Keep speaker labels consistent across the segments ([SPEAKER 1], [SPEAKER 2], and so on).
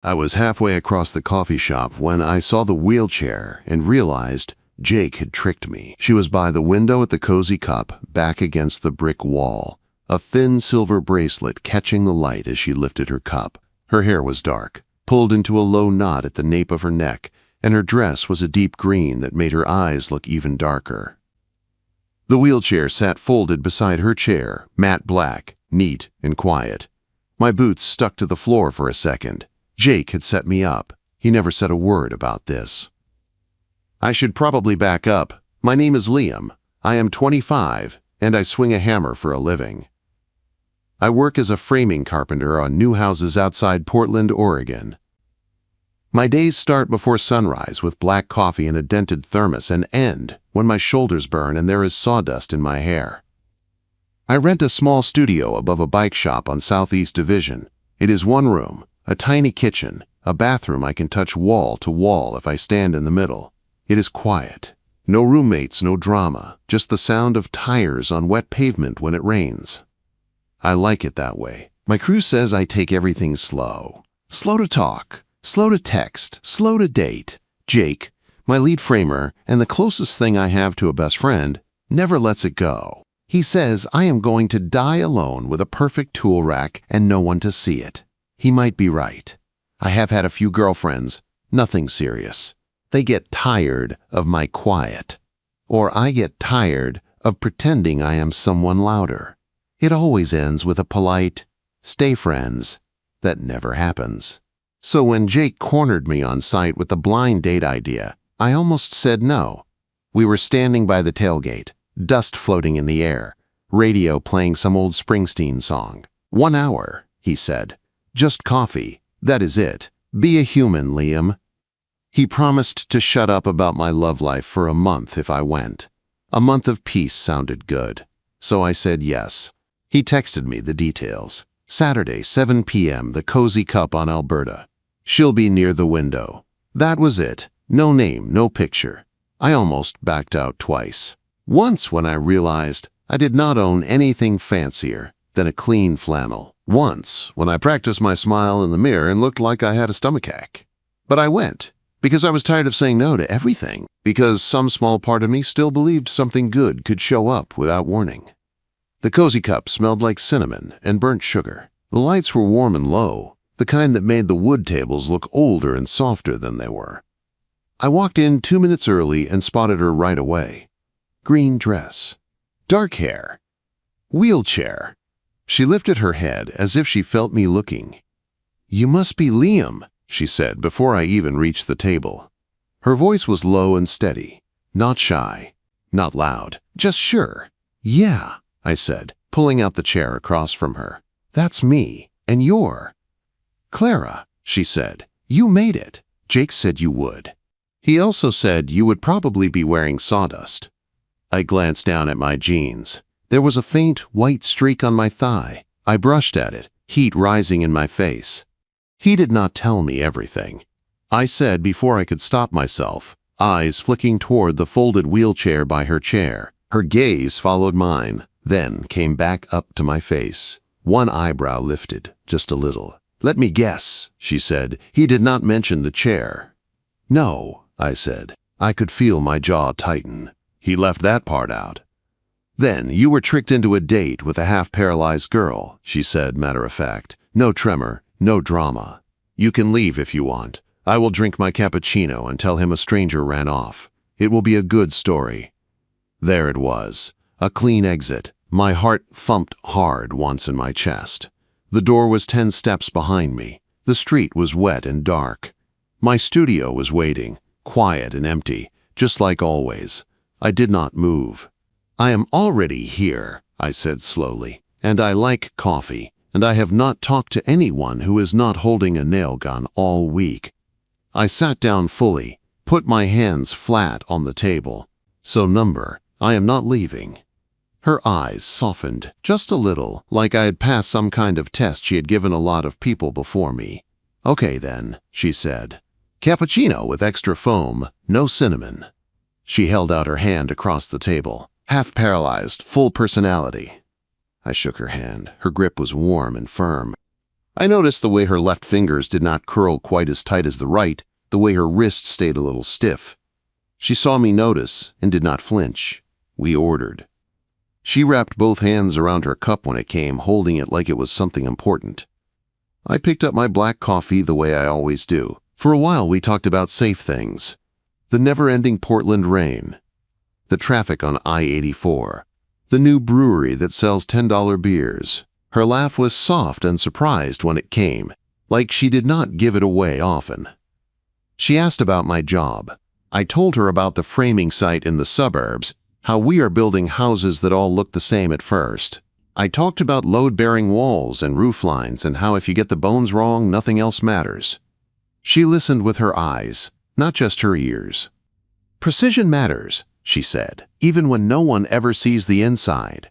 [SPEAKER 1] I was halfway across the coffee shop when I saw the wheelchair and realized Jake had tricked me. She was by the window at the Cozy Cup, back against the brick wall, a thin silver bracelet catching the light as she lifted her cup. Her hair was dark, pulled into a low knot at the nape of her neck, and her dress was a deep green that made her eyes look even darker. The wheelchair sat folded beside her chair, matte black, neat and quiet. My boots stuck to the floor for a second. Jake had set me up. He never said a word about this. I should probably back up. My name is Liam. I am 25, and I swing a hammer for a living. I work as a framing carpenter on new houses outside Portland, Oregon. My days start before sunrise with black coffee in a dented thermos and end when my shoulders burn and there is sawdust in my hair. I rent a small studio above a bike shop on Southeast Division. It is one room, a tiny kitchen, a bathroom I can touch wall to wall if I stand in the middle. It is quiet. No roommates, no drama, just the sound of tires on wet pavement when it rains. I like it that way. My crew says I take everything slow. Slow to talk, slow to text, slow to date. Jake, my lead framer and the closest thing I have to a best friend, never lets it go. He says I am going to die alone with a perfect tool rack and no one to see it. He might be right. I have had a few girlfriends, nothing serious. They get tired of my quiet. Or I get tired of pretending I am someone louder. It always ends with a polite, "Stay friends." That never happens. So when Jake cornered me on site with the blind date idea, I almost said no. We were standing by the tailgate, dust floating in the air, radio playing some old Springsteen song. 1 hour, he said. Just coffee. That is it. Be a human, Liam. He promised to shut up about my love life for a month if I went. A month of peace sounded good. So I said yes. He texted me the details. Saturday, 7 p.m., the Cozy Cup on Alberta. She'll be near the window. That was it. No name, no picture. I almost backed out twice. Once when I realized I did not own anything fancier than a clean flannel. Once when I practiced my smile in the mirror and looked like I had a stomachache. But I went, because I was tired of saying no to everything, because some small part of me still believed something good could show up without warning. The Cozy Cup smelled like cinnamon and burnt sugar. The lights were warm and low, the kind that made the wood tables look older and softer than they were. I walked in 2 minutes early and spotted her right away. Green dress. Dark hair. Wheelchair. She lifted her head as if she felt me looking. "You must be Liam," she said before I even reached the table. Her voice was low and steady, not shy, not loud, just sure. "Yeah," I said, pulling out the chair across from her. "That's me, and you're..." "Clara," she said, "you made it. Jake said you would. He also said you would probably be wearing sawdust." I glanced down at my jeans. There was a faint white streak on my thigh. I brushed at it, heat rising in my face. He did not tell me everything. I said before I could stop myself, eyes flicking toward the folded wheelchair by her chair. Her gaze followed mine, then came back up to my face. One eyebrow lifted, just a little. "Let me guess," she said. "He did not mention the chair." "No," I said. I could feel my jaw tighten. He left that part out. "Then you were tricked into a date with a half-paralyzed girl," she said, matter of fact. "No tremor, no drama. You can leave if you want. I will drink my cappuccino and tell him a stranger ran off. It will be a good story." There it was, a clean exit. My heart thumped hard once in my chest. The door was 10 steps behind me. The street was wet and dark. My studio was waiting, quiet and empty, just like always. I did not move. "I am already here," I said slowly, "and I like coffee, and I have not talked to anyone who is not holding a nail gun all week." I sat down fully, put my hands flat on the table. "So I am not leaving." Her eyes softened just a little, like I had passed some kind of test she had given a lot of people before me. "Okay then," she said. "Cappuccino with extra foam, no cinnamon." She held out her hand across the table. "Half-paralyzed, full personality." I shook her hand. Her grip was warm and firm. I noticed the way her left fingers did not curl quite as tight as the right, the way her wrist stayed a little stiff. She saw me notice and did not flinch. We ordered. She wrapped both hands around her cup when it came, holding it like it was something important. I picked up my black coffee the way I always do. For a while we talked about safe things. The never-ending Portland rain. The traffic on I-84. The new brewery that sells $10 beers. Her laugh was soft and surprised when it came, like she did not give it away often. She asked about my job. I told her about the framing site in the suburbs, how we are building houses that all look the same at first. I talked about load-bearing walls and roof lines and how if you get the bones wrong, nothing else matters. She listened with her eyes, not just her ears. Precision matters, she said, even when no one ever sees the inside.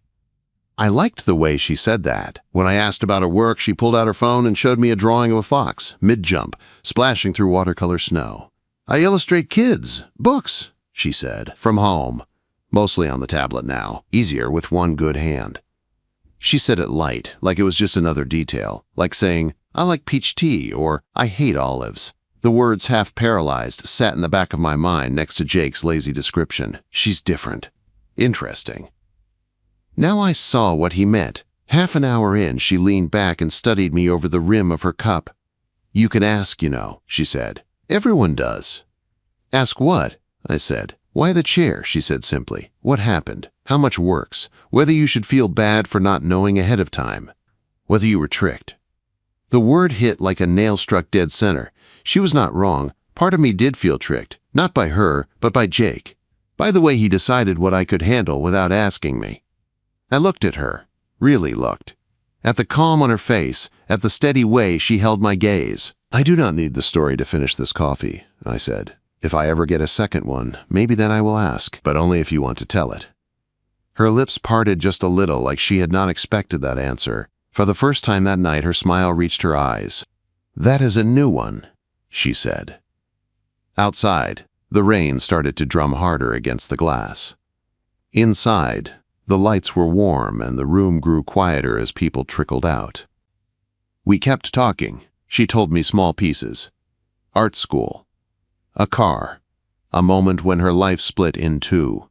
[SPEAKER 1] I liked the way she said that. When I asked about her work, she pulled out her phone and showed me a drawing of a fox, mid-jump, splashing through watercolor snow. I illustrate kids' books, she said, from home. Mostly on the tablet now, easier with one good hand. She said it light, like it was just another detail, like saying, I like peach tea or I hate olives. The words half-paralyzed sat in the back of my mind next to Jake's lazy description. She's different. Interesting. Now I saw what he meant. Half an hour in, she leaned back and studied me over the rim of her cup. You can ask, you know, she said. Everyone does. Ask what? I said. Why the chair, she said simply. What happened? How much works? Whether you should feel bad for not knowing ahead of time. Whether you were tricked. The word hit like a nail struck dead center. She was not wrong. Part of me did feel tricked. Not by her, but by Jake. By the way he decided what I could handle without asking me. I looked at her. Really looked. At the calm on her face, at the steady way she held my gaze. I do not need the story to finish this coffee, I said. If I ever get a second one, maybe then I will ask, but only if you want to tell it. Her lips parted just a little like she had not expected that answer. For the first time that night, her smile reached her eyes. That is a new one, she said. Outside, the rain started to drum harder against the glass. Inside, the lights were warm and the room grew quieter as people trickled out. We kept talking. She told me small pieces. Art school. A car. A moment when her life split in two.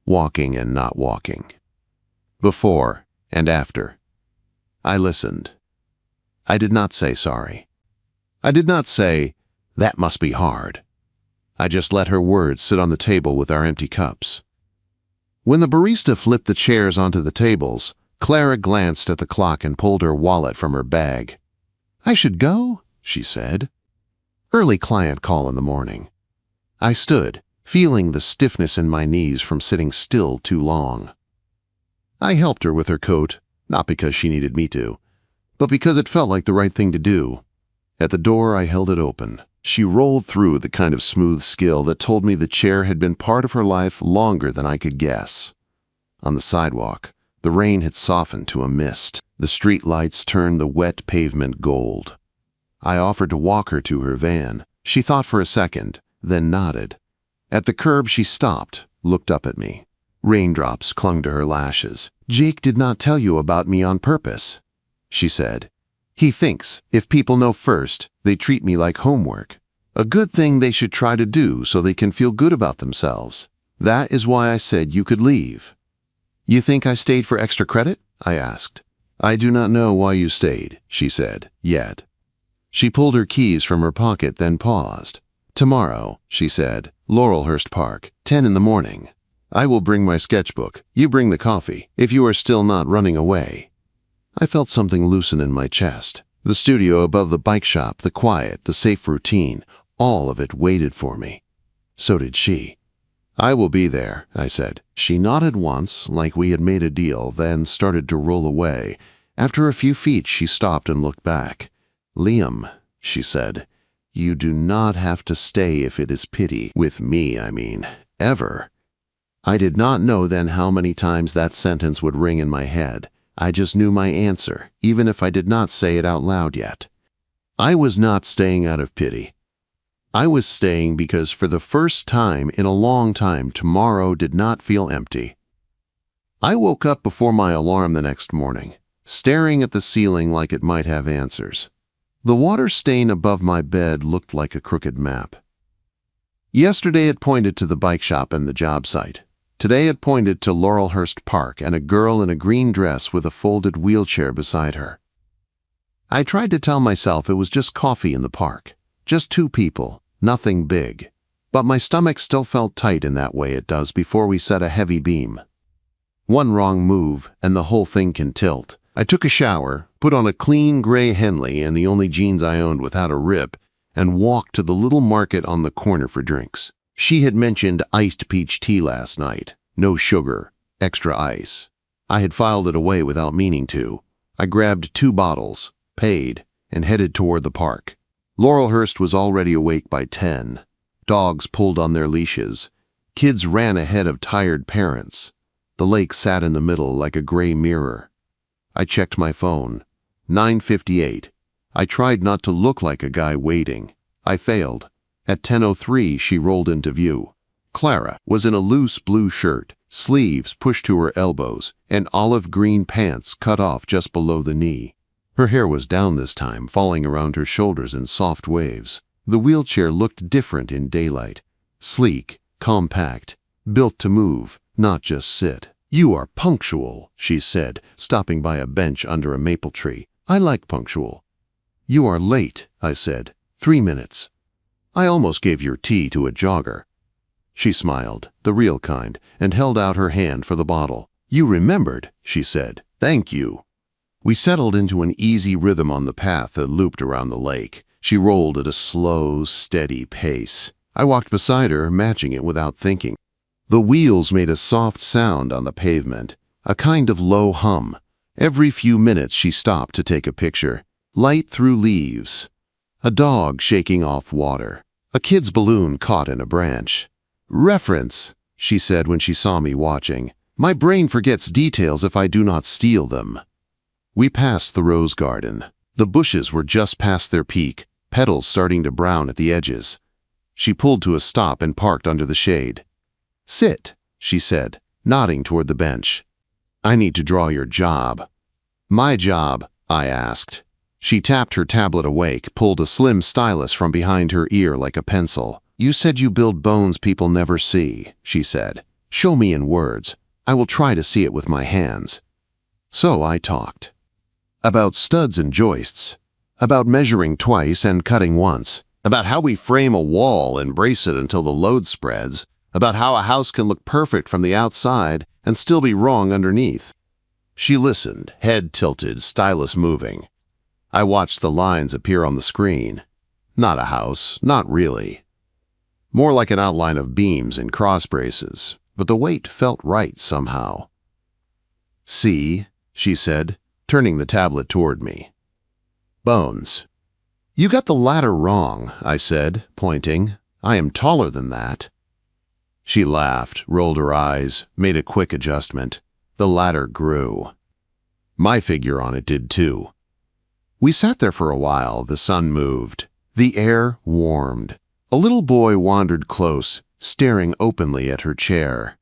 [SPEAKER 1] Walking and not walking. Before and after. I listened. I did not say sorry. I did not say, that must be hard. I just let her words sit on the table with our empty cups. When the barista flipped the chairs onto the tables, Clara glanced at the clock and pulled her wallet from her bag. I should go, she said. Early client call in the morning. I stood, feeling the stiffness in my knees from sitting still too long. I helped her with her coat, not because she needed me to, but because it felt like the right thing to do. At the door, I held it open. She rolled through the kind of smooth skill that told me the chair had been part of her life longer than I could guess. On the sidewalk, the rain had softened to a mist. The street lights turned the wet pavement gold. I offered to walk her to her van. She thought for a second, then nodded. At the curb, she stopped, looked up at me. Raindrops clung to her lashes. Jake did not tell you about me on purpose, she said. He thinks if people know first, they treat me like homework. A good thing they should try to do so they can feel good about themselves. That is why I said you could leave. You think I stayed for extra credit? I asked. I do not know why you stayed, she said, yet. She pulled her keys from her pocket, then paused. Tomorrow, she said, Laurelhurst Park, 10 in the morning. I will bring my sketchbook. You bring the coffee, if you are still not running away. I felt something loosen in my chest. The studio above the bike shop, the quiet, the safe routine, all of it waited for me. So did she. I will be there, I said. She nodded once, like we had made a deal, then started to roll away. After a few feet, she stopped and looked back. Liam, she said, you do not have to stay if it is pity. With me, I mean. Ever. I did not know then how many times that sentence would ring in my head. I just knew my answer, even if I did not say it out loud yet. I was not staying out of pity. I was staying because for the first time in a long time, tomorrow did not feel empty. I woke up before my alarm the next morning. staring at the ceiling like it might have answers. The water stain above my bed looked like a crooked map. Yesterday it pointed to the bike shop and the job site. Today it pointed to Laurelhurst Park and a girl in a green dress with a folded wheelchair beside her. I tried to tell myself it was just coffee in the park, just two people, nothing big. But my stomach still felt tight in that way it does before we set a heavy beam. One wrong move and the whole thing can tilt. I took a shower, put on a clean gray Henley and the only jeans I owned without a rip, and walked to the little market on the corner for drinks. She had mentioned iced peach tea last night. No sugar, extra ice. I had filed it away without meaning to. I grabbed 2 bottles, paid, and headed toward the park. Laurelhurst was already awake by 10. Dogs pulled on their leashes. Kids ran ahead of tired parents. The lake sat in the middle like a gray mirror. I checked my phone. 9:58. I tried not to look like a guy waiting. I failed. At 10:03, she rolled into view. Clara was in a loose blue shirt, sleeves pushed to her elbows, and olive green pants cut off just below the knee. Her hair was down this time, falling around her shoulders in soft waves. The wheelchair looked different in daylight. Sleek, compact, built to move, not just sit. "You are punctual," she said, stopping by a bench under a maple tree. "I like punctual." "You are late," I said. 3 minutes. "I almost gave your tea to a jogger." She smiled, the real kind, and held out her hand for the bottle. "You remembered," she said. "Thank you." We settled into an easy rhythm on the path that looped around the lake. She rolled at a slow, steady pace. I walked beside her, matching it without thinking. The wheels made a soft sound on the pavement, a kind of low hum. Every few minutes she stopped to take a picture. Light through leaves. A dog shaking off water. A kid's balloon caught in a branch. "Reference," she said when she saw me watching. "My brain forgets details if I do not steal them." We passed the rose garden. The bushes were just past their peak, petals starting to brown at the edges. She pulled to a stop and parked under the shade. "Sit," she said, nodding toward the bench. "I need to draw your job." "My job?" I asked. She tapped her tablet awake, pulled a slim stylus from behind her ear like a pencil. "You said you build bones people never see," she said. "Show me in words. I will try to see it with my hands." So I talked. About studs and joists. About measuring twice and cutting once. About how we frame a wall and brace it until the load spreads. About how a house can look perfect from the outside and still be wrong underneath. She listened, head tilted, stylus moving. I watched the lines appear on the screen. Not a house, not really. More like an outline of beams and cross braces, but the weight felt right somehow. "See," she said, turning the tablet toward me. "Bones." "You got the ladder wrong," I said, pointing. "I am taller than that." She laughed, rolled her eyes, made a quick adjustment. The ladder grew. My figure on it did too. We sat there for a while. The sun moved. The air warmed. A little boy wandered close, staring openly at her chair.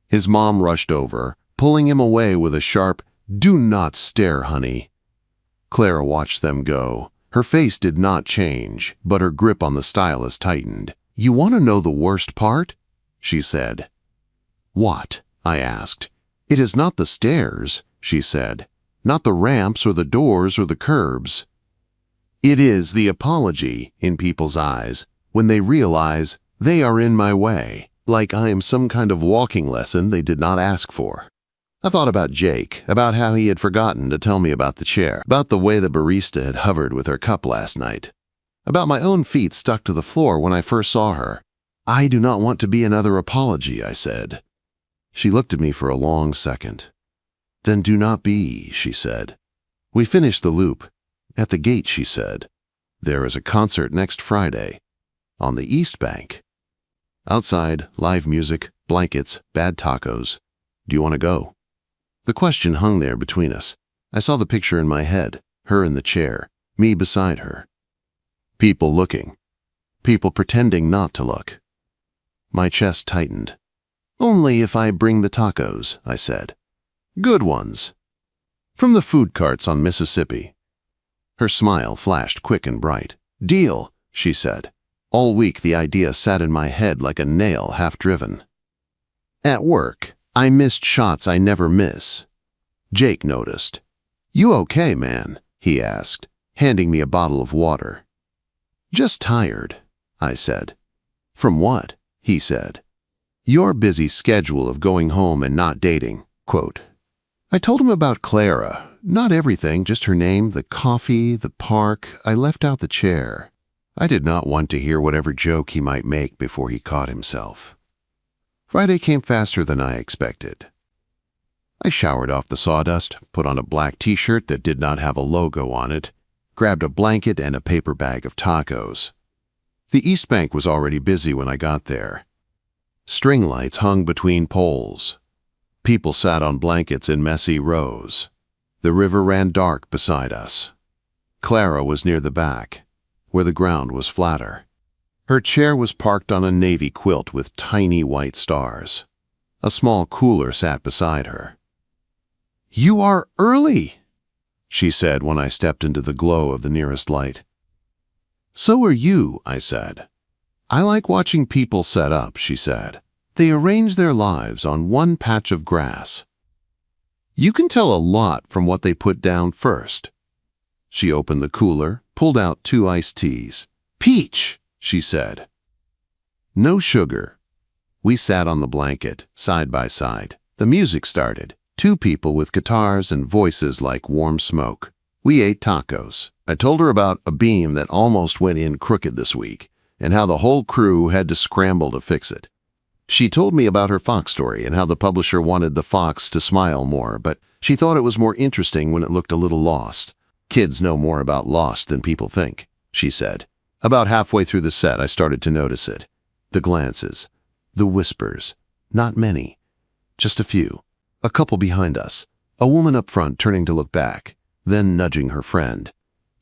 [SPEAKER 1] His mom rushed over, pulling him away with a sharp, "Do not stare, honey." Clara watched them go. Her face did not change, but her grip on the stylus tightened. "You want to know the worst part?" she said. "What?" I asked. "It is not the stairs," she said. "Not the ramps or the doors or the curbs. It is the apology in people's eyes when they realize they are in my way, like I am some kind of walking lesson they did not ask for." I thought about Jake, about how he had forgotten to tell me about the chair, about the way the barista had hovered with her cup last night, about my own feet stuck to the floor when I first saw her. "I do not want to be another apology," I said. She looked at me for a long second. "Then do not be," she said. We finished the loop. At the gate, she said, "There is a concert next Friday, on the East Bank. Outside, live music, blankets, bad tacos. Do you want to go?" The question hung there between us. I saw the picture in my head, her in the chair, me beside her. People looking. People pretending not to look. My chest tightened. "Only if I bring the tacos," I said. "Good ones." From the food carts on Mississippi. Her smile flashed quick and bright. Deal, she said. All week the idea sat in my head like a nail half-driven. At work, I missed shots I never miss. Jake noticed. You okay, man? He asked, handing me a bottle of water. Just tired, I said. From what? He said. Your busy schedule of going home and not dating. Quote. I told him about Clara. Not everything, just her name, the coffee, the park. I left out the chair. I did not want to hear whatever joke he might make before he caught himself. Friday came faster than I expected. I showered off the sawdust, put on a black t-shirt that did not have a logo on it, grabbed a blanket and a paper bag of tacos. The East Bank was already busy when I got there. String lights hung between poles. People sat on blankets in messy rows. The river ran dark beside us. Clara was near the back, where the ground was flatter. Her chair was parked on a navy quilt with tiny white stars. A small cooler sat beside her. You are early, she said when I stepped into the glow of the nearest light. So are you, I said. I like watching people set up, she said. They arrange their lives on one patch of grass. You can tell a lot from what they put down first. She opened the cooler, pulled out 2 iced teas. Peach, she said. No sugar. We sat on the blanket, side by side. The music started. 2 people with guitars and voices like warm smoke. We ate tacos. I told her about a beam that almost went in crooked this week, and how the whole crew had to scramble to fix it. She told me about her fox story and how the publisher wanted the fox to smile more, but she thought it was more interesting when it looked a little lost. Kids know more about Lost than people think, she said. About halfway through the set, I started to notice it. The glances, the whispers, not many, just a few. A couple behind us, a woman up front turning to look back, then nudging her friend.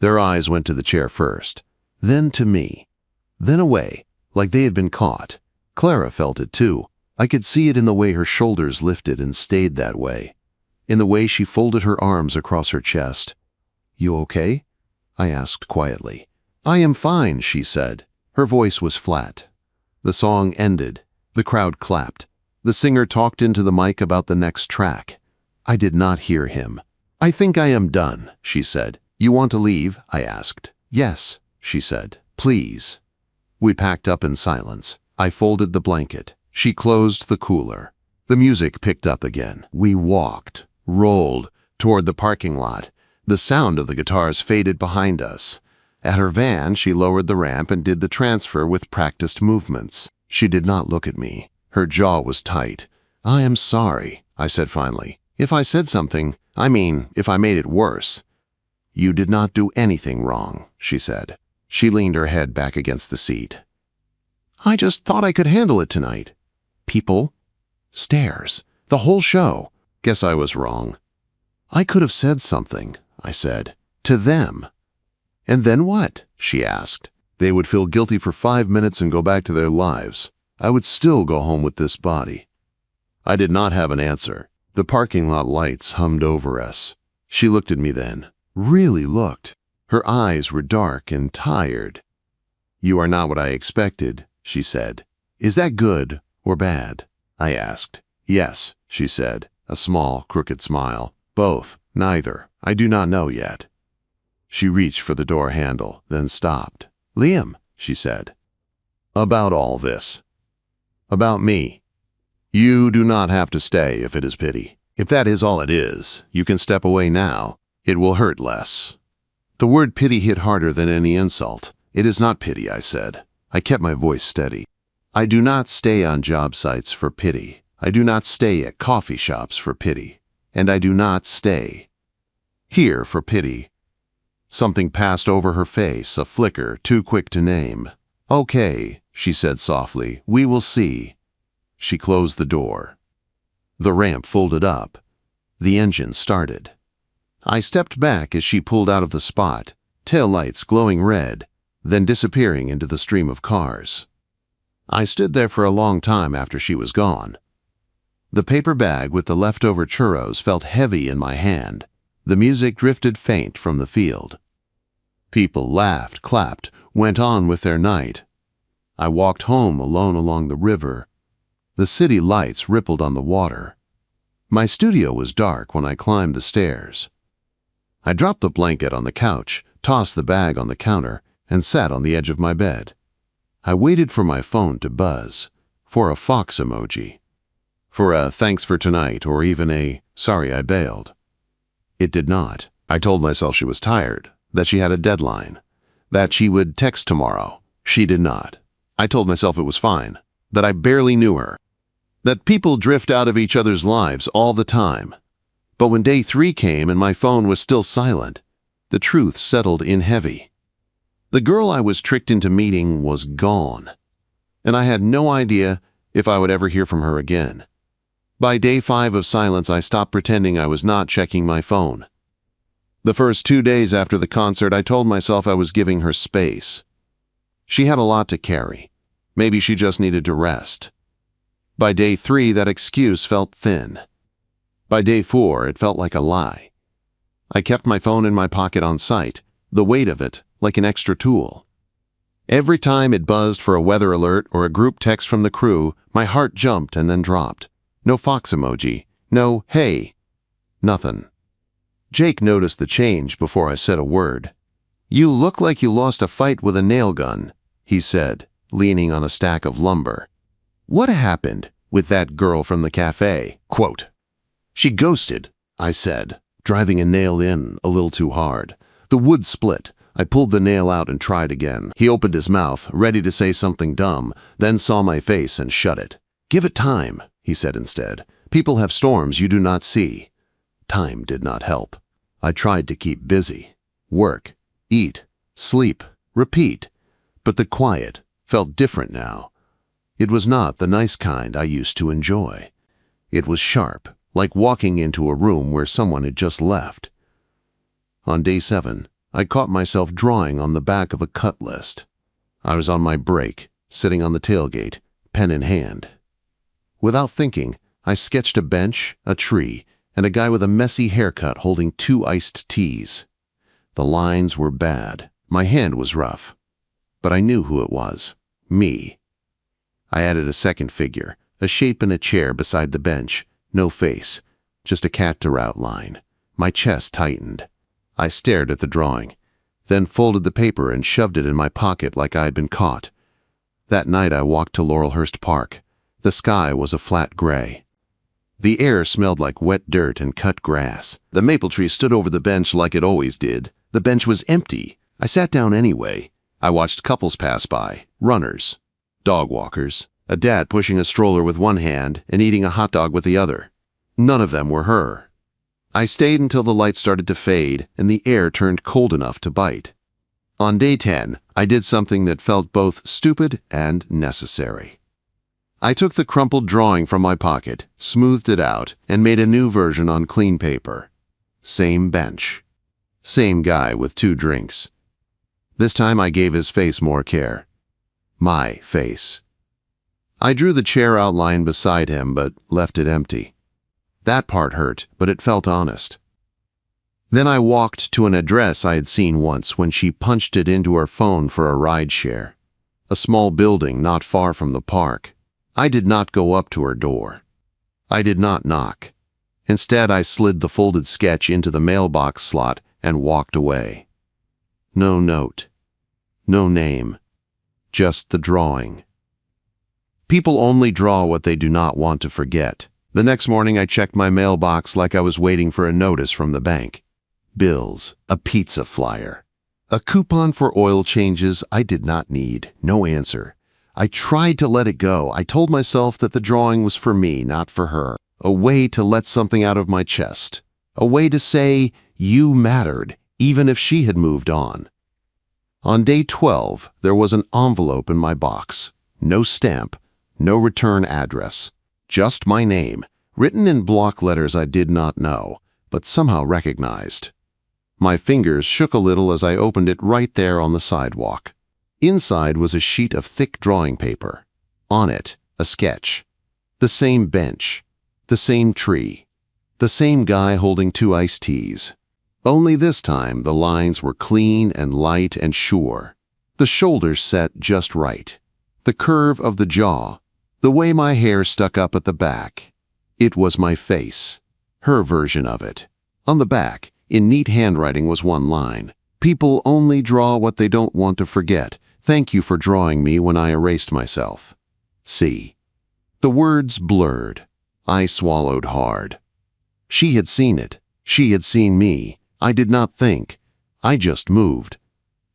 [SPEAKER 1] Their eyes went to the chair first, then to me, then away, like they had been caught. Clara felt it too. I could see it in the way her shoulders lifted and stayed that way, in the way she folded her arms across her chest. You okay? I asked quietly. I am fine, she said. Her voice was flat. The song ended. The crowd clapped. The singer talked into the mic about the next track. I did not hear him. I think I am done, she said. You want to leave? I asked. Yes, she said. Please. We packed up in silence. I folded the blanket. She closed the cooler. The music picked up again. We walked, rolled, toward the parking lot. The sound of the guitars faded behind us. At her van, she lowered the ramp and did the transfer with practiced movements. She did not look at me. Her jaw was tight. I am sorry, I said finally. If I said something, if I made it worse. You did not do anything wrong, she said. She leaned her head back against the seat. I just thought I could handle it tonight. People, stares, the whole show. Guess I was wrong. I could have said something, I said, to them. And then what? She asked. They would feel guilty for 5 minutes and go back to their lives. I would still go home with this body. I did not have an answer. The parking lot lights hummed over us. She looked at me then, really looked. Her eyes were dark and tired. You are not what I expected, she said. Is that good or bad? I asked. Yes, she said, a small, crooked smile. Both, neither. I do not know yet. She reached for the door handle, then stopped. Liam, she said. About all this. About me. You do not have to stay if it is pity. If that is all it is, you can step away now. It will hurt less. The word pity hit harder than any insult. It is not pity, I said. I kept my voice steady. I do not stay on job sites for pity. I do not stay at coffee shops for pity. And I do not stay here for pity. Something passed over her face, a flicker too quick to name. Okay, she said softly, we will see. She closed the door. The ramp folded up. The engine started. I stepped back as she pulled out of the spot, taillights glowing red, then disappearing into the stream of cars. I stood there for a long time after she was gone. The paper bag with the leftover churros felt heavy in my hand. The music drifted faint from the field. People laughed, clapped, went on with their night. I walked home alone along the river. The city lights rippled on the water. My studio was dark when I climbed the stairs. I dropped the blanket on the couch, tossed the bag on the counter, and sat on the edge of my bed. I waited for my phone to buzz, for a fox emoji, for a thanks for tonight or even a sorry I bailed. It did not. I told myself she was tired, that she had a deadline, that she would text tomorrow. She did not. I told myself it was fine, that I barely knew her, that people drift out of each other's lives all the time. But when day 3 came and my phone was still silent, the truth settled in heavy. The girl I was tricked into meeting was gone, and I had no idea if I would ever hear from her again. By day 5 of silence, I stopped pretending I was not checking my phone. The first 2 days after the concert, I told myself I was giving her space. She had a lot to carry. Maybe she just needed to rest. By day 3, that excuse felt thin. By day 4, it felt like a lie. I kept my phone in my pocket on sight, the weight of it like an extra tool. Every time it buzzed for a weather alert or a group text from the crew, my heart jumped and then dropped. No fox emoji, no hey, nothing. Jake noticed the change before I said a word. "You look like you lost a fight with a nail gun," he said, leaning on a stack of lumber. "What happened with that girl from the cafe?" Quote, "She ghosted," I said, driving a nail in a little too hard. The wood split. I pulled the nail out and tried again. He opened his mouth, ready to say something dumb, then saw my face and shut it. "Give it time," he said instead. "People have storms you do not see." Time did not help. I tried to keep busy. Work, eat, sleep, repeat. But the quiet felt different now. It was not the nice kind I used to enjoy. It was sharp, like walking into a room where someone had just left. On day 7, I caught myself drawing on the back of a cut list. I was on my break, sitting on the tailgate, pen in hand. Without thinking, I sketched a bench, a tree, and a guy with a messy haircut holding 2 iced teas. The lines were bad. My hand was rough. But I knew who it was. Me. I added a second figure, a shape in a chair beside the bench. No face, just a cat to outline. My chest tightened. I stared at the drawing, then folded the paper and shoved it in my pocket like I had been caught. That night I walked to Laurelhurst Park. The sky was a flat gray. The air smelled like wet dirt and cut grass. The maple tree stood over the bench like it always did. The bench was empty. I sat down anyway. I watched couples pass by, runners, dog walkers, a dad pushing a stroller with one hand and eating a hot dog with the other. None of them were her. I stayed until the light started to fade and the air turned cold enough to bite. On day 10, I did something that felt both stupid and necessary. I took the crumpled drawing from my pocket, smoothed it out, and made a new version on clean paper. Same bench. Same guy with 2 drinks. This time I gave his face more care. My face. I drew the chair outline beside him, but left it empty. That part hurt, but it felt honest. Then I walked to an address I had seen once when she punched it into her phone for a ride share. A small building not far from the park. I did not go up to her door. I did not knock. Instead, I slid the folded sketch into the mailbox slot and walked away. No note. No name. Just the drawing. People only draw what they do not want to forget. The next morning I checked my mailbox like I was waiting for a notice from the bank. Bills, a pizza flyer, a coupon for oil changes I did not need. No answer. I tried to let it go. I told myself that the drawing was for me, not for her. A way to let something out of my chest. A way to say, you mattered, even if she had moved on. On day 12, there was an envelope in my box. No stamp, no return address. Just my name, written in block letters I did not know, but somehow recognized. My fingers shook a little as I opened it right there on the sidewalk. Inside was a sheet of thick drawing paper. On it, a sketch. The same bench. The same tree. The same guy holding 2 iced teas. Only this time the lines were clean and light and sure. The shoulders set just right. The curve of the jaw. The way my hair stuck up at the back. It was my face. Her version of it. On the back, in neat handwriting, was one line. People only draw what they don't want to forget. Thank you for drawing me when I erased myself. See. The words blurred. I swallowed hard. She had seen it. She had seen me. I did not think. I just moved.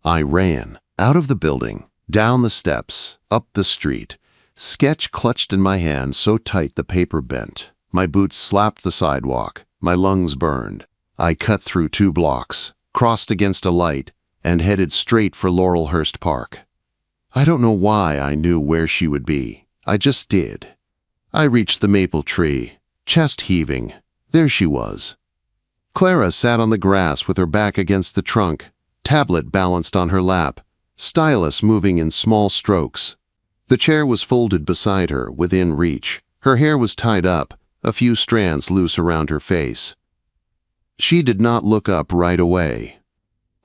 [SPEAKER 1] I ran. Out of the building. Down the steps. Up the street. Sketch clutched in my hand so tight the paper bent. My boots slapped the sidewalk. My lungs burned. I cut through 2 blocks, crossed against a light, and headed straight for Laurelhurst Park. I don't know why I knew where she would be. I just did. I reached the maple tree, chest heaving. There she was. Clara sat on the grass with her back against the trunk, tablet balanced on her lap, stylus moving in small strokes. The chair was folded beside her, within reach. Her hair was tied up, a few strands loose around her face. She did not look up right away.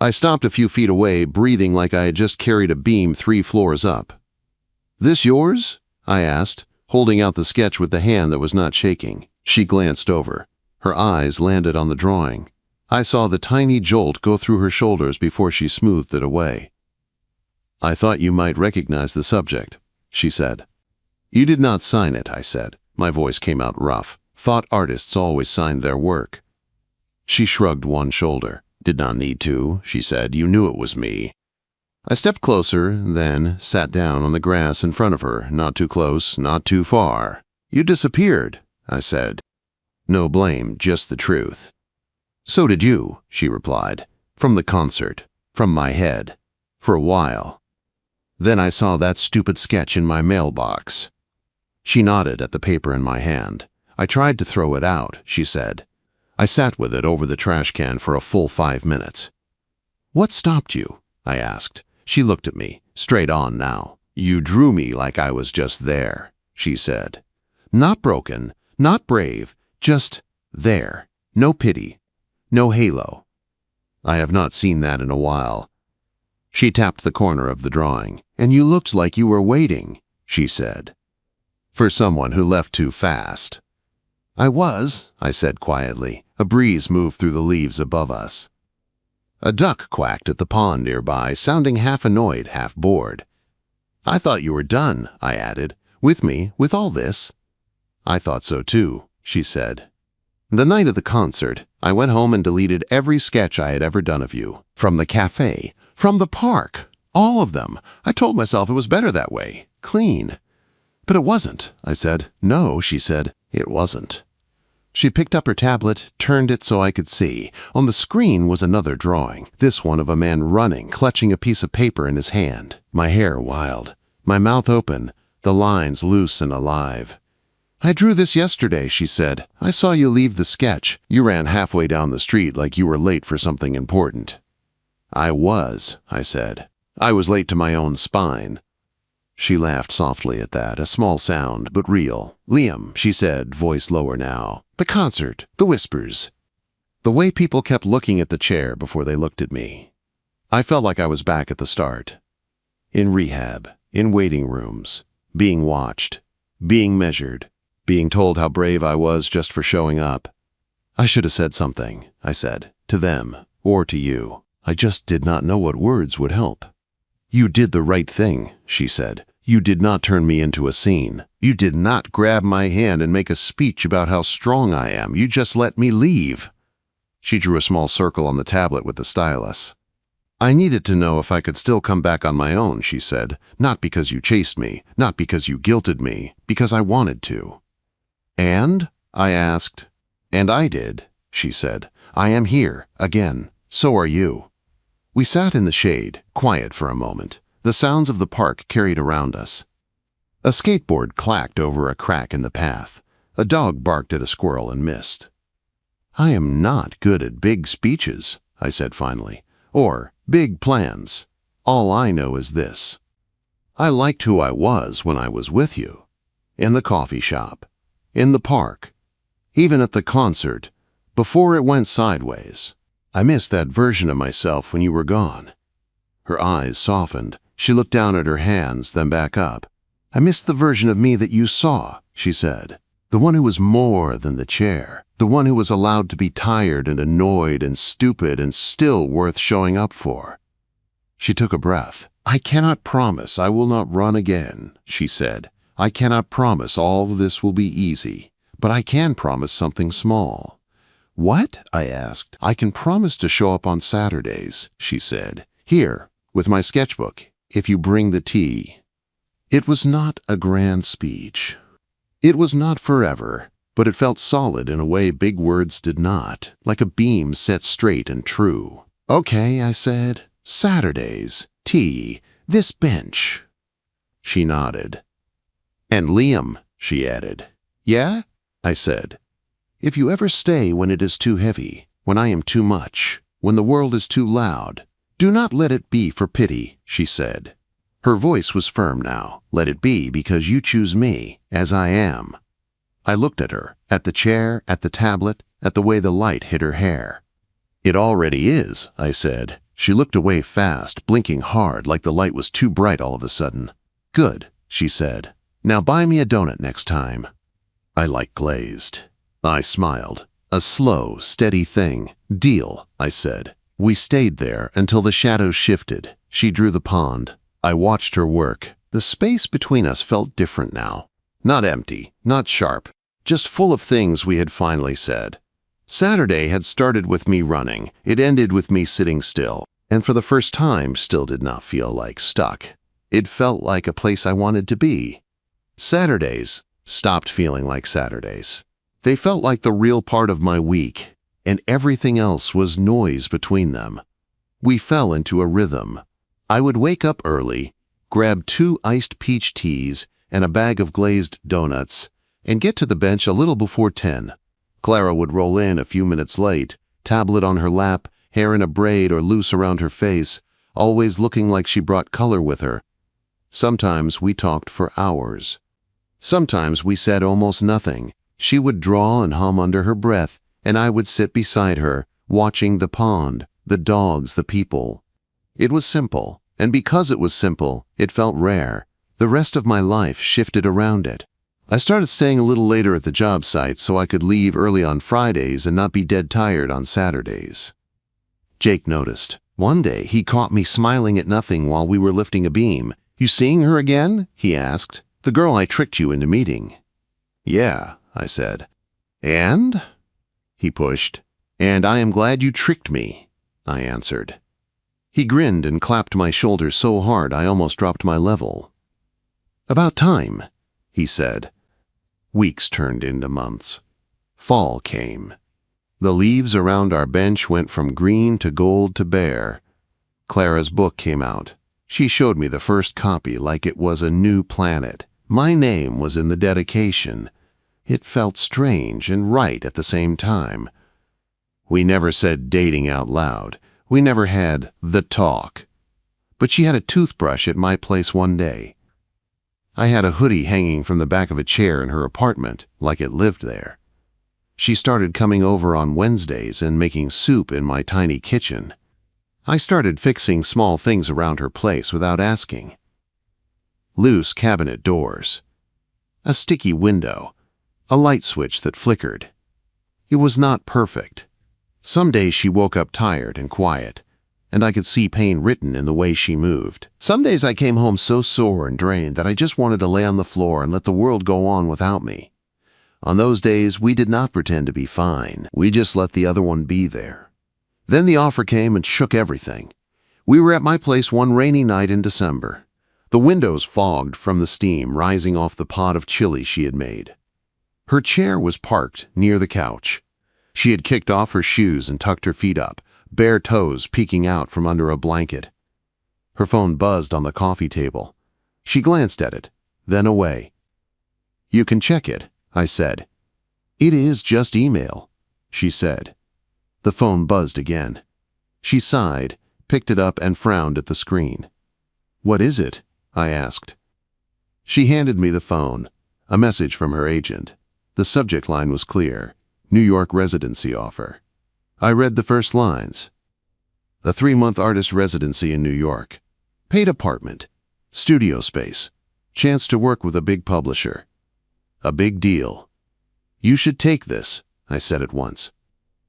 [SPEAKER 1] I stopped a few feet away, breathing like I had just carried a beam 3 floors up. "This yours?" I asked, holding out the sketch with the hand that was not shaking. She glanced over. Her eyes landed on the drawing. I saw the tiny jolt go through her shoulders before she smoothed it away. "I thought you might recognize the subject," she said. "You did not sign it," I said. My voice came out rough. "Thought artists always signed their work." She shrugged one shoulder. "Did not need to," she said. "You knew it was me." I stepped closer, then sat down on the grass in front of her, not too close, not too far. "You disappeared," I said. No blame, just the truth. "So did you," she replied. "From the concert. From my head. For a while. Then I saw that stupid sketch in my mailbox." She nodded at the paper in my hand. "I tried to throw it out," she said. "I sat with it over the trash can for a full 5 minutes." "What stopped you?" I asked. She looked at me, straight on now. "You drew me like I was just there," she said. "Not broken, not brave, just there. No pity, no halo." "I have not seen that in a while." She tapped the corner of the drawing. "And you looked like you were waiting," she said. "For someone who left too fast." "I was," I said quietly. A breeze moved through the leaves above us. A duck quacked at the pond nearby, sounding half annoyed, half bored. "I thought you were done," I added. "With me, with all this." "I thought so too," she said. "The night of the concert, I went home and deleted every sketch I had ever done of you. From the cafe, from the park, all of them. I told myself it was better that way, clean." "But it wasn't," I said. "No," she said. "It wasn't." She picked up her tablet, turned it so I could see. On the screen was another drawing, this one of a man running, clutching a piece of paper in his hand. My hair wild, my mouth open, the lines loose and alive. "I drew this yesterday," she said. "I saw you leave the sketch. You ran halfway down the street like you were late for something important." "I was," I said. "I was late to my own spine." She laughed softly at that, a small sound, but real. "Liam," she said, voice lower now. "The concert, the whispers." The way people kept looking at the chair before they looked at me. I felt like I was back at the start. In rehab, in waiting rooms, being watched, being measured, being told how brave I was just for showing up. "I should have said something," I said, "to them, or to you. I just did not know what words would help." "You did the right thing," she said. "You did not turn me into a scene. You did not grab my hand and make a speech about how strong I am. You just let me leave." She drew a small circle on the tablet with the stylus. "I needed to know if I could still come back on my own," she said. "Not because you chased me, not because you guilted me, because I wanted to." "And?" I asked. "And I did," she said. "I am here, again. So are you." We sat in the shade, quiet for a moment. The sounds of the park carried around us. A skateboard clacked over a crack in the path. A dog barked at a squirrel and missed. "I am not good at big speeches," I said finally, "or big plans. All I know is this. I liked who I was when I was with you. In the coffee shop, in the park, even at the concert, before it went sideways. I missed that version of myself when you were gone." Her eyes softened. She looked down at her hands, then back up. "I missed the version of me that you saw," she said. "The one who was more than the chair. The one who was allowed to be tired and annoyed and stupid and still worth showing up for." She took a breath. "I cannot promise I will not run again," she said. "I cannot promise all of this will be easy, but I can promise something small." "What?" I asked. "I can promise to show up on Saturdays," she said. "Here, with my sketchbook, if you bring the tea." It was not a grand speech. It was not forever, but it felt solid in a way big words did not, like a beam set straight and true. "Okay," I said. "Saturdays, tea, this bench." She nodded. "And Liam," she added. "Yeah?" I said. "If you ever stay when it is too heavy, when I am too much, when the world is too loud, do not let it be for pity," she said. Her voice was firm now. "Let it be because you choose me, as I am." I looked at her, at the chair, at the tablet, at the way the light hit her hair. "It already is," I said. She looked away fast, blinking hard like the light was too bright all of a sudden. "Good," she said. "Now buy me a donut next time." I like glazed. I smiled. "A slow, steady thing. Deal," I said. We stayed there until the shadows shifted. She drew the pond. I watched her work. The space between us felt different now. Not empty, not sharp, just full of things we had finally said. Saturday had started with me running. It ended with me sitting still, and for the first time still did not feel like stuck. It felt like a place I wanted to be. Saturdays stopped feeling like Saturdays. They felt like the real part of my week, and everything else was noise between them. We fell into a rhythm. I would wake up early, grab 2 iced peach teas and a bag of glazed donuts, and get to the bench a little before 10. Clara would roll in a few minutes late, tablet on her lap, hair in a braid or loose around her face, always looking like she brought color with her. Sometimes we talked for hours. Sometimes we said almost nothing. She would draw and hum under her breath, and I would sit beside her, watching the pond, the dogs, the people. It was simple, and because it was simple, it felt rare. The rest of my life shifted around it. I started staying a little later at the job site so I could leave early on Fridays and not be dead tired on Saturdays. Jake noticed. One day, he caught me smiling at nothing while we were lifting a beam. "You seeing her again?" he asked. "The girl I tricked you into meeting." "Yeah," I said. "And?" he pushed. "And I am glad you tricked me," I answered. He grinned and clapped my shoulder so hard I almost dropped my level. "About time," he said. Weeks turned into months. Fall came. The leaves around our bench went from green to gold to bare. Clara's book came out. She showed me the first copy like it was a new planet. My name was in the dedication. It felt strange and right at the same time. We never said dating out loud. We never had the talk. But she had a toothbrush at my place one day. I had a hoodie hanging from the back of a chair in her apartment, like it lived there. She started coming over on Wednesdays and making soup in my tiny kitchen. I started fixing small things around her place without asking. Loose cabinet doors. A sticky window. A light switch that flickered. It was not perfect. Some days she woke up tired and quiet, and I could see pain written in the way she moved. Some days I came home so sore and drained that I just wanted to lay on the floor and let the world go on without me. On those days, we did not pretend to be fine. We just let the other one be there. Then the offer came and shook everything. We were at my place one rainy night in December. The windows fogged from the steam rising off the pot of chili she had made. Her chair was parked near the couch. She had kicked off her shoes and tucked her feet up, bare toes peeking out from under a blanket. Her phone buzzed on the coffee table. She glanced at it, then away. "You can check it," I said. "It is just email," she said. The phone buzzed again. She sighed, picked it up and frowned at the screen. "What is it?" I asked. She handed me the phone, a message from her agent. The subject line was clear: New York residency offer. I read the first lines. A 3-month artist residency in New York. Paid apartment. Studio space. Chance to work with a big publisher. A big deal. You should take this, I said at once.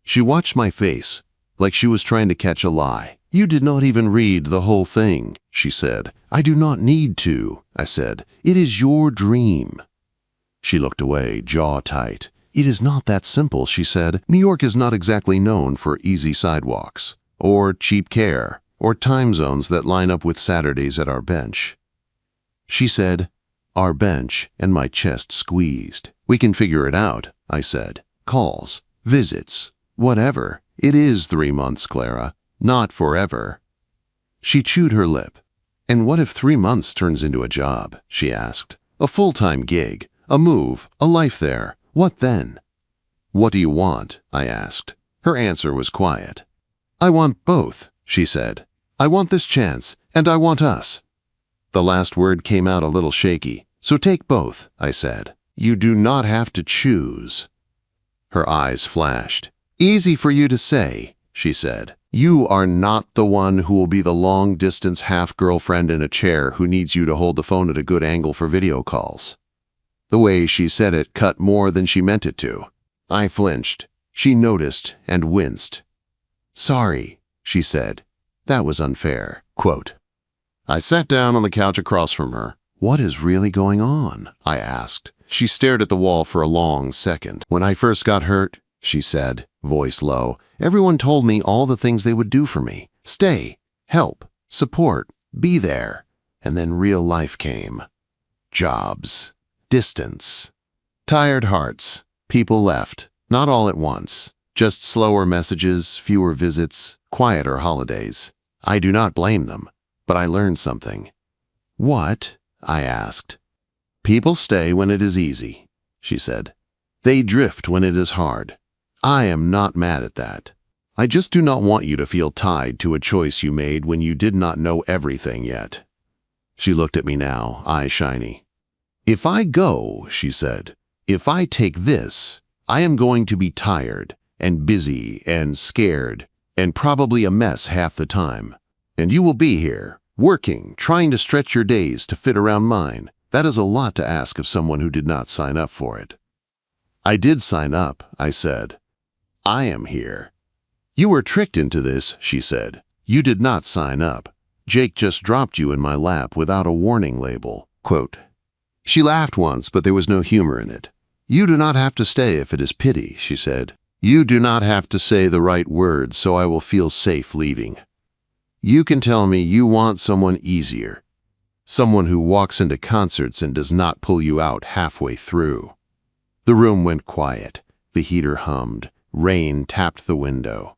[SPEAKER 1] She watched my face, like she was trying to catch a lie. You did not even read the whole thing, she said. I do not need to, I said. It is your dream. She looked away, jaw tight. It is not that simple, she said. New York is not exactly known for easy sidewalks, or cheap care, or time zones that line up with Saturdays at our bench. She said, our bench, and my chest squeezed. We can figure it out, I said. Calls, visits, whatever. It is 3 months, Clara. Not forever. She chewed her lip. And what if 3 months turns into a job? She asked. A full-time gig, a move, a life there. What then? What do you want? I asked. Her answer was quiet. I want both, she said. I want this chance, and I want us. The last word came out a little shaky. So take both, I said. You do not have to choose. Her eyes flashed. Easy for you to say, she said. You are not the one who will be the long-distance half-girlfriend in a chair who needs you to hold the phone at a good angle for video calls. The way she said it cut more than she meant it to. I flinched. She noticed and winced. Sorry, she said. That was unfair. Quote. I sat down on the couch across from her. What is really going on? I asked. She stared at the wall for a long second. When I first got hurt, she said, voice low, everyone told me all the things they would do for me. Stay, help, support, be there. And then real life came. Jobs, distance, tired hearts. People left, not all at once. Just slower messages, fewer visits, quieter holidays. I do not blame them, but I learned something. What? I asked. People stay when it is easy, she said. They drift when it is hard. I am not mad at that. I just do not want you to feel tied to a choice you made when you did not know everything yet. She looked at me now, eyes shiny. If I go, she said, if I take this, I am going to be tired and busy and scared and probably a mess half the time. And you will be here, working, trying to stretch your days to fit around mine. That is a lot to ask of someone who did not sign up for it. I did sign up, I said. I am here. You were tricked into this, she said. You did not sign up. Jake just dropped you in my lap without a warning label. Quote. She laughed once, but there was no humor in it. You do not have to stay if it is pity, she said. You do not have to say the right words so I will feel safe leaving. You can tell me you want someone easier. Someone who walks into concerts and does not pull you out halfway through. The room went quiet. The heater hummed. Rain tapped the window.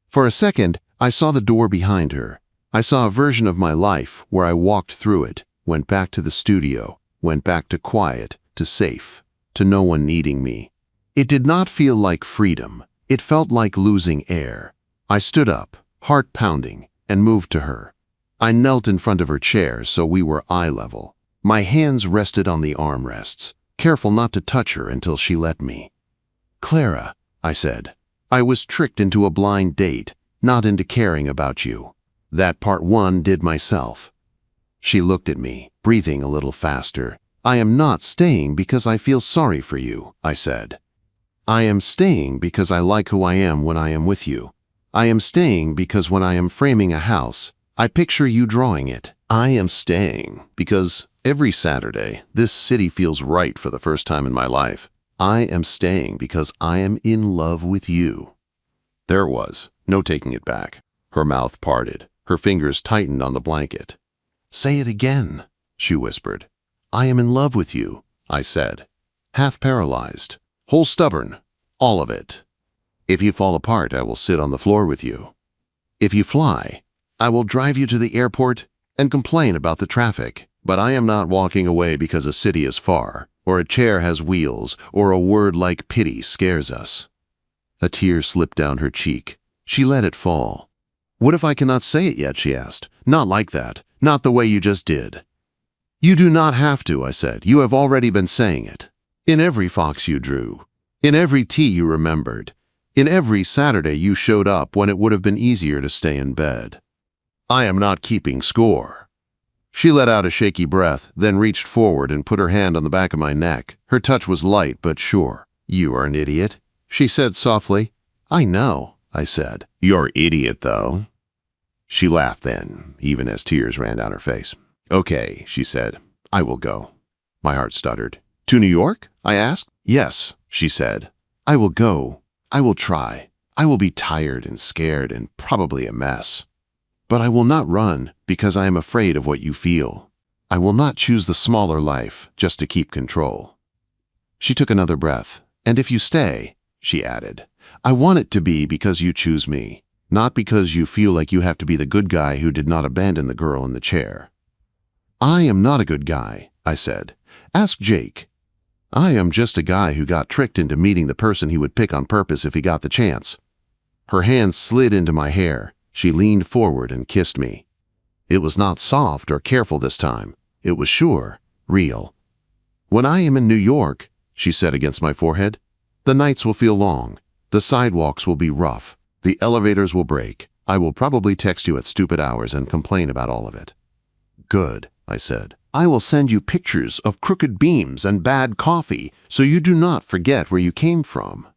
[SPEAKER 1] For a second, I saw the door behind her. I saw a version of my life where I walked through it, went back to the studio, went back to quiet, to safe, to no one needing me. It did not feel like freedom. It felt like losing air. I stood up, heart pounding, and moved to her. I knelt in front of her chair so we were eye level. My hands rested on the armrests, careful not to touch her until she let me. Clara, I said, I was tricked into a blind date, not into caring about you. That part one did myself. She looked at me, breathing a little faster. I am not staying because I feel sorry for you, I said. I am staying because I like who I am when I am with you. I am staying because when I am framing a house, I picture you drawing it. I am staying because every Saturday, this city feels right for the first time in my life. I am staying because I am in love with you. There it was, no taking it back. Her mouth parted, her fingers tightened on the blanket. Say it again, she whispered. I am in love with you, I said. Half-paralyzed, whole stubborn, all of it. If you fall apart, I will sit on the floor with you. If you fly, I will drive you to the airport and complain about the traffic. But I am not walking away because a city is far, or a chair has wheels, or a word like pity scares us. A tear slipped down her cheek. She let it fall. What if I cannot say it yet, she asked. Not like that, not the way you just did. You do not have to, I said. You have already been saying it. In every fox you drew, in every T you remembered, In every Saturday you showed up when it would have been easier to stay in bed. I am not keeping score. She let out a shaky breath, then reached forward and put her hand on the back of my neck. Her touch was light but sure. You are an idiot, she said softly. I know, I said. You're idiot, though. She laughed then, even as tears ran down her face. Okay, she said. I will go. My heart stuttered. To New York? I asked. Yes, she said. I will go. I will try. I will be tired and scared and probably a mess. But I will not run because I am afraid of what you feel. I will not choose the smaller life just to keep control. She took another breath. And if you stay, she added, I want it to be because you choose me, not because you feel like you have to be the good guy who did not abandon the girl in the chair. I am not a good guy, I said. Ask Jake. I am just a guy who got tricked into meeting the person he would pick on purpose if he got the chance. Her hands slid into my hair. She leaned forward and kissed me. It was not soft or careful this time. It was sure, real. When I am in New York, she said against my forehead, the nights will feel long. The sidewalks will be rough. The elevators will break. I will probably text you at stupid hours and complain about all of it. Good, I said. I will send you pictures of crooked beams and bad coffee so you do not forget where you came from.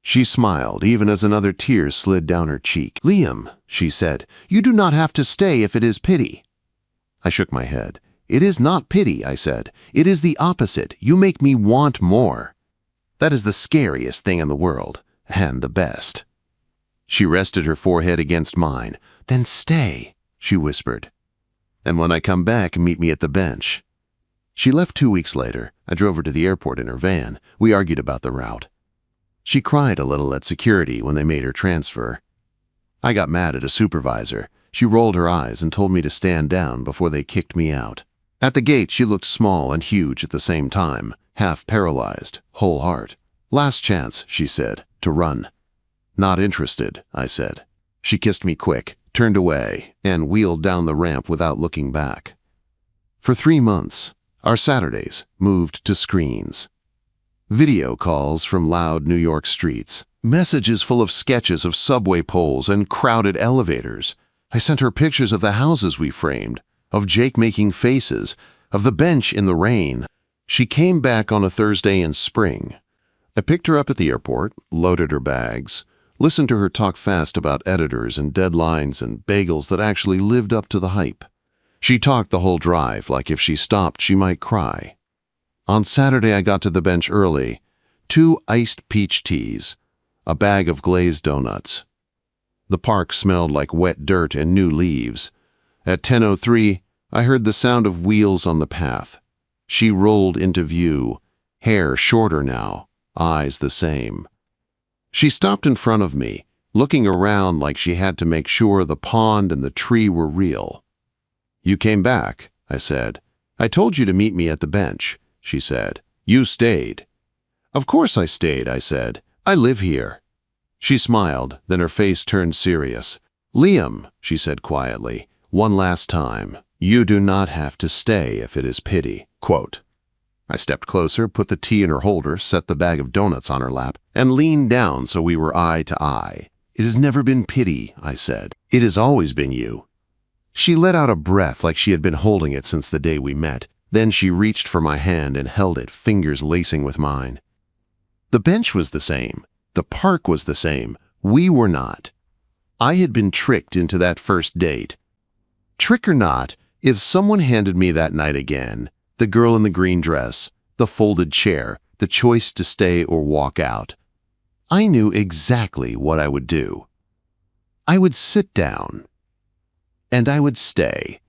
[SPEAKER 1] She smiled even as another tear slid down her cheek. Liam, she said, you do not have to stay if it is pity. I shook my head. It is not pity, I said. It is the opposite. You make me want more. That is the scariest thing in the world, and the best. She rested her forehead against mine. Then stay, she whispered. And when I come back, meet me at the bench. She left 2 weeks later. I drove her to the airport in her van. We argued about the route. She cried a little at security when they made her transfer. I got mad at a supervisor. She rolled her eyes and told me to stand down before they kicked me out. At the gate, she looked small and huge at the same time, half-paralyzed, whole heart. Last chance, she said, to run. Not interested, I said. She kissed me quick, turned away, and wheeled down the ramp without looking back. For 3 months, our Saturdays moved to screens. Video calls from loud New York streets, messages full of sketches of subway poles and crowded elevators. I sent her pictures of the houses we framed, of Jake making faces, of the bench in the rain. She came back on a Thursday in spring. I picked her up at the airport, loaded her bags, listened to her talk fast about editors and deadlines and bagels that actually lived up to the hype. She talked the whole drive like if she stopped she might cry. On Saturday I got to the bench early, 2 iced peach teas, a bag of glazed donuts. The park smelled like wet dirt and new leaves. At 10:03, I heard the sound of wheels on the path. She rolled into view, hair shorter now, eyes the same. She stopped in front of me, looking around like she had to make sure the pond and the tree were real. You came back, I said. I told you to meet me at the bench, she said. You stayed. Of course I stayed, I said. I live here. She smiled, then her face turned serious. Liam, she said quietly, one last time, you do not have to stay if it is pity. Quote. I stepped closer, put the tea in her holder, set the bag of donuts on her lap, and leaned down so we were eye to eye. It has never been pity, I said. It has always been you. She let out a breath like she had been holding it since the day we met. Then she reached for my hand and held it, fingers lacing with mine. The bench was the same. The park was the same. We were not. I had been tricked into that first date. Trick or not, if someone handed me that night again, the girl in the green dress, the folded chair, the choice to stay or walk out, I knew exactly what I would do. I would sit down, and I would stay.